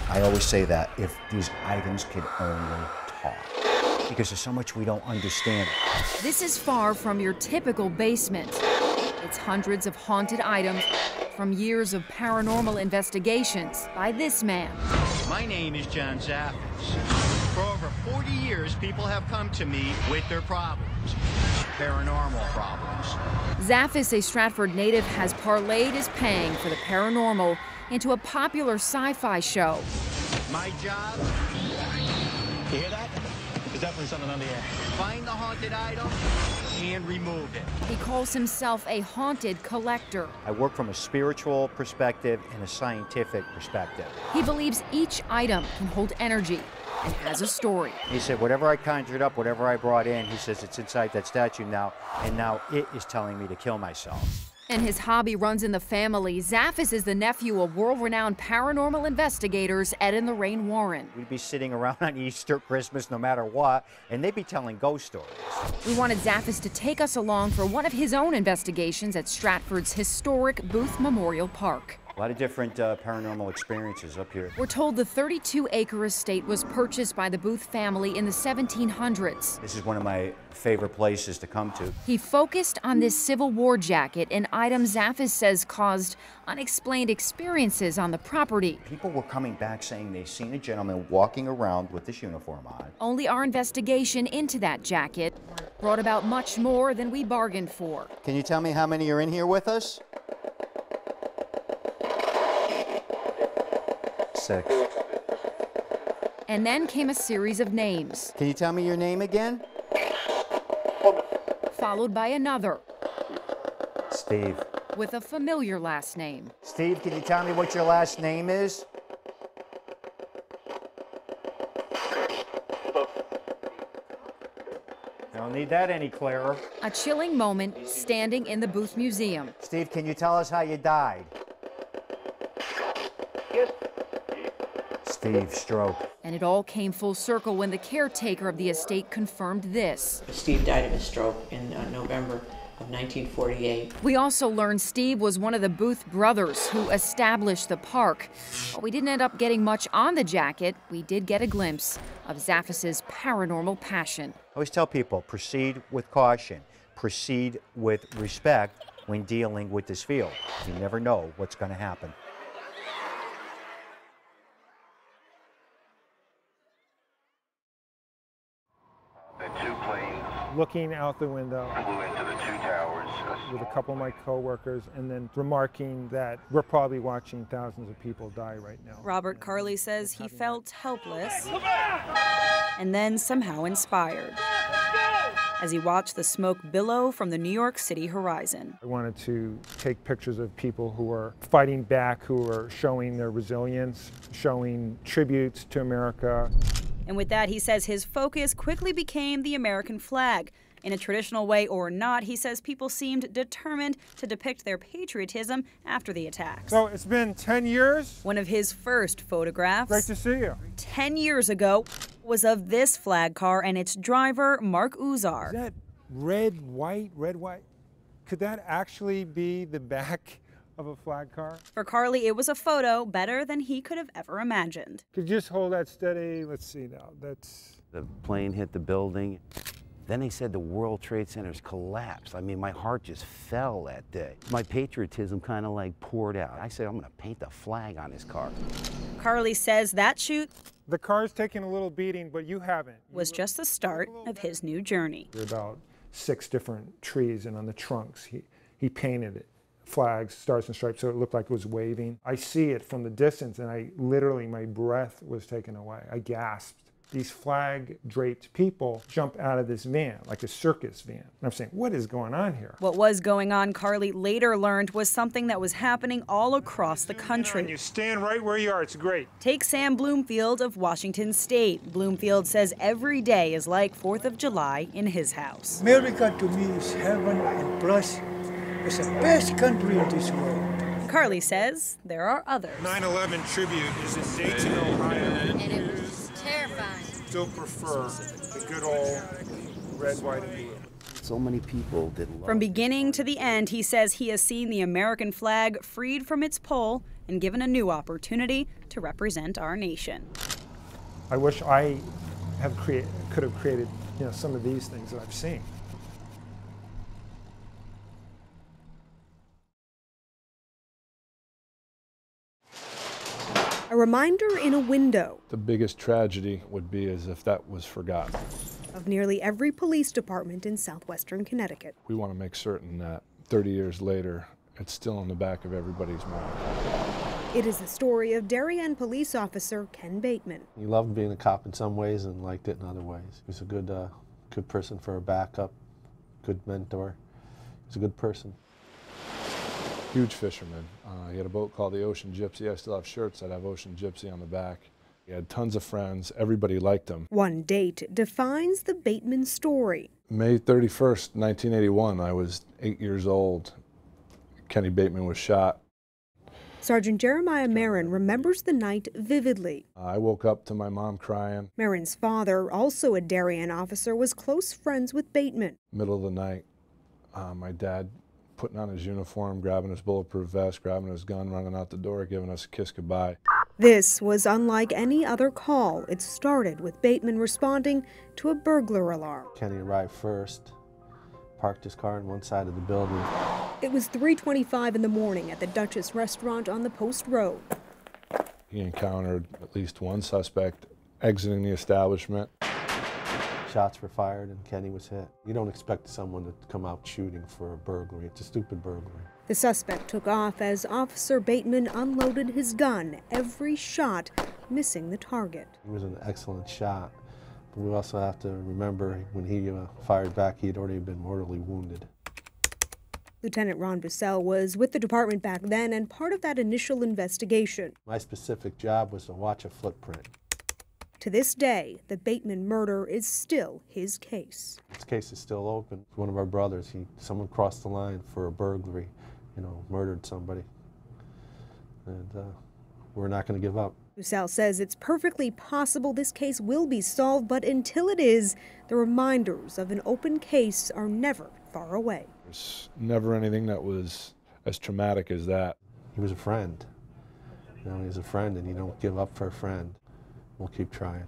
I always say that if these items could only talk, because there's so much we don't understand. This is far from your typical basement. It's hundreds of haunted items from years of paranormal investigations by this man. My name is John Zaffis. For over 40 years, people have come to me with their problems, paranormal problems. Zaffis, a Stratford native, has parlayed his paying for the paranormal into a popular sci-fi show. My job, you hear that? There's definitely something under here. Find the haunted item and remove it. He calls himself a haunted collector. I work from a spiritual perspective and a scientific perspective. He believes each item can hold energy and has a story. He said, whatever I conjured up, whatever I brought in, he says it's inside that statue now, and now it is telling me to kill myself. And his hobby runs in the family. Zaffis is the nephew of world-renowned paranormal investigators Ed and Lorraine Warren. We'd be sitting around on Easter, Christmas, no matter what, and they'd be telling ghost stories. We wanted Zaffis to take us along for one of his own investigations at Stratford's historic Booth Memorial Park. A lot of different paranormal experiences up here. We're told the 32-acre estate was purchased by the Booth family in the 1700s. This is one of my favorite places to come to. He focused on this Civil War jacket, an item Zaffis says caused unexplained experiences on the property. People were coming back saying they've seen a gentleman walking around with this uniform on. Only our investigation into that jacket brought about much more than we bargained for. Can you tell me how many are in here with us? 6. And then came a series of names. Can you tell me your name again? Followed by another. Steve. With a familiar last name. Steve, can you tell me what your last name is? Don't need that any clearer. A chilling moment standing in the Booth Museum. Steve, can you tell us how you died? Steve, stroke. And it all came full circle when the caretaker of the estate confirmed this. Steve died of a stroke in November of 1948. We also learned Steve was one of the Booth brothers who established the park. While we didn't end up getting much on the jacket, we did get a glimpse of Zaffis's paranormal passion. I always tell people, proceed with caution, proceed with respect when dealing with this field. You never know what's going to happen. The 2 planes looking out the window flew into the 2 towers. with a couple of my coworkers and then remarking that we're probably watching thousands of people die right now. Robert Carley says he felt helpless and then somehow inspired as he watched the smoke billow from the New York City horizon. I wanted to take pictures of people who are fighting back, who are showing their resilience, showing tributes to America. And with that, he says his focus quickly became the American flag. In a traditional way or not, he says people seemed determined to depict their patriotism after the attacks. So it's been 10 years. One of his first photographs, Great to see you. 10 years ago, was of this flag car and its driver, Mark Uzar. Is that red, white, red, white? Could that actually be the back of a flag car? For Carley, it was a photo better than he could have ever imagined. Could you just hold that steady? Let's see now. That's... The plane hit the building. Then they said the World Trade Centers collapsed. I mean, my heart just fell that day. My patriotism kind of like poured out. I said, I'm gonna paint the flag on this car. Carley says that shoot The car's taking a little beating, but you haven't. was just the start of his new journey. There were about 6 different trees, and on the trunks, he painted it. Flags, stars and stripes, so it looked like it was waving. I see it from the distance, and I literally, my breath was taken away. I gasped. These flag-draped people jump out of this van, like a circus van. And I'm saying, what is going on here? What was going on, Carley later learned, was something that was happening all across the country. You stand right where you are. It's great. Take Sam Bloomfield of Washington State. Bloomfield says every day is like 4th of July in his house. America to me is heaven, and plus, it's the best country in this world. Carley says there are others. 9/11 tribute is in Dayton, Ohio. And it was terrifying. Still prefer the good old red, white, and blue. So many people did love From beginning to the end, he says he has seen the American flag freed from its pole and given a new opportunity to represent our nation. I wish I could have created, some of these things that I've seen. A reminder in a window. The biggest tragedy would be as if that was forgotten. Of nearly every police department in southwestern Connecticut. We want to make certain that 30 years later, it's still in the back of everybody's mind. It is the story of Darien police officer Ken Bateman. He loved being a cop in some ways and liked it in other ways. He was a good person for a backup, good mentor. He was a good person. Huge fisherman. He had a boat called the Ocean Gypsy. I still have shirts that have Ocean Gypsy on the back. He had tons of friends. Everybody liked him. One date defines the Bateman story. May 31st, 1981. I was 8 years old. Kenny Bateman was shot. Sergeant Jeremiah Marin remembers the night vividly. I woke up to my mom crying. Marin's father, also a Darien officer, was close friends with Bateman. Middle of the night, my dad putting on his uniform, grabbing his bulletproof vest, grabbing his gun, running out the door, giving us a kiss goodbye. This was unlike any other call. It started with Bateman responding to a burglar alarm. Kenny arrived first, parked his car on one side of the building. It was 3:25 in the morning at the Duchess restaurant on the Post Road. He encountered at least one suspect exiting the establishment. Shots were fired and Kenny was hit. You don't expect someone to come out shooting for a burglary. It's a stupid burglary. The suspect took off as Officer Bateman unloaded his gun, every shot missing the target. He was an excellent shot, but we also have to remember when he fired back, he had already been mortally wounded. Lieutenant Ron Bussell was with the department back then and part of that initial investigation. My specific job was to watch a footprint. To this day, the Bateman murder is still his case. This case is still open. One of our brothers, someone crossed the line for a burglary, murdered somebody. And we're not going to give up. Bussell says it's perfectly possible this case will be solved, but until it is, the reminders of an open case are never far away. There's never anything that was as traumatic as that. He was a friend. He was a friend, and you don't give up for a friend. We'll keep trying.